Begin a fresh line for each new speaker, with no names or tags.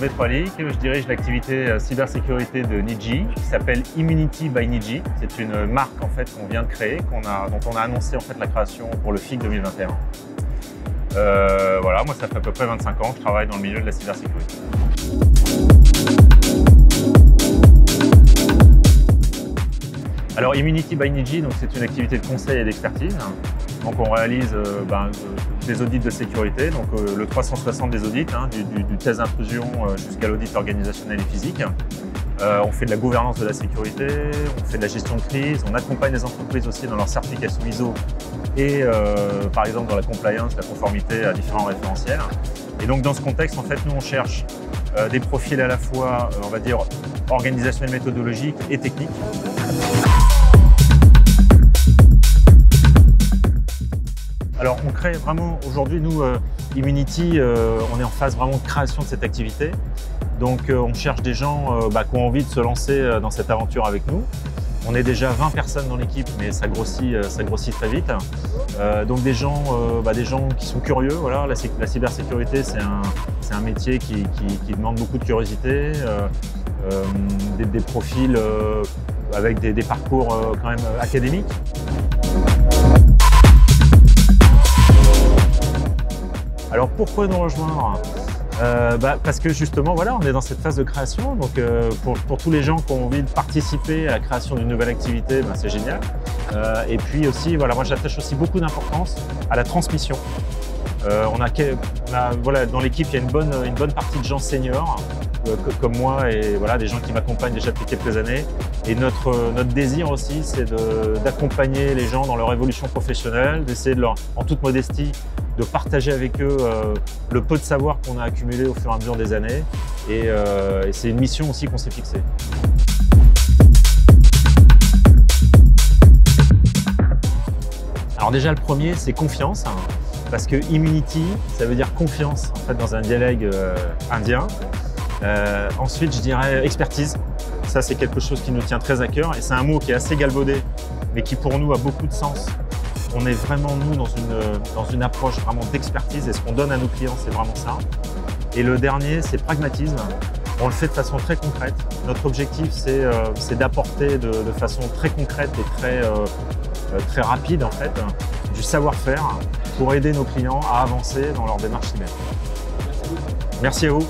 Hervé Troilic, je dirige l'activité cybersécurité de Niji qui s'appelle Immunity by Niji. C'est une marque en fait qu'on vient de créer, dont on a annoncé en fait la création pour le FIC 2021. Voilà, moi ça fait à peu près 25 ans que je travaille dans le milieu de la cybersécurité. Alors Immunity by Niji, c'est une activité de conseil et d'expertise. Donc on réalise des audits de sécurité, donc le 360 des audits, du test d'intrusion jusqu'à l'audit organisationnel et physique. On fait de la gouvernance de la sécurité, on fait de la gestion de crise, on accompagne les entreprises aussi dans leur certification ISO et par exemple dans la compliance, la conformité à différents référentiels. Et donc dans ce contexte, en fait, nous on cherche des profils à la fois, on va dire, organisationnels, méthodologiques et techniques. Alors on crée vraiment, aujourd'hui nous, Immunity, on est en phase vraiment de création de cette activité. Donc on cherche des gens qui ont envie de se lancer dans cette aventure avec nous. On est déjà 20 personnes dans l'équipe, mais ça grossit très vite. Donc des gens qui sont curieux. Voilà, la cybersécurité, c'est un métier qui demande beaucoup de curiosité, des profils avec des parcours quand même académiques. Alors pourquoi nous rejoindre? Parce que justement, voilà, on est dans cette phase de création. Donc pour tous les gens qui ont envie de participer à la création d'une nouvelle activité, c'est génial. Et puis aussi, voilà, moi j'attache aussi beaucoup d'importance à la transmission. Voilà, dans l'équipe, il y a une bonne partie de gens seniors, comme moi, et voilà, des gens qui m'accompagnent déjà depuis quelques années. Et notre désir aussi, c'est d'accompagner les gens dans leur évolution professionnelle, d'essayer en toute modestie, de partager avec eux le peu de savoir qu'on a accumulé au fur et à mesure des années. Et c'est une mission aussi qu'on s'est fixée. Alors déjà, le premier, c'est confiance. Parce que Immunity, ça veut dire confiance en fait, dans un dialecte indien. Ensuite, je dirais expertise. Ça, c'est quelque chose qui nous tient très à cœur. Et c'est un mot qui est assez galvaudé, mais qui pour nous a beaucoup de sens. On est vraiment, nous, dans une approche vraiment d'expertise. Et ce qu'on donne à nos clients, c'est vraiment ça. Et le dernier, c'est pragmatisme. On le fait de façon très concrète. Notre objectif, c'est d'apporter de façon très concrète et très rapide, en fait, du savoir-faire pour aider nos clients à avancer dans leur démarche cyber. Merci à vous.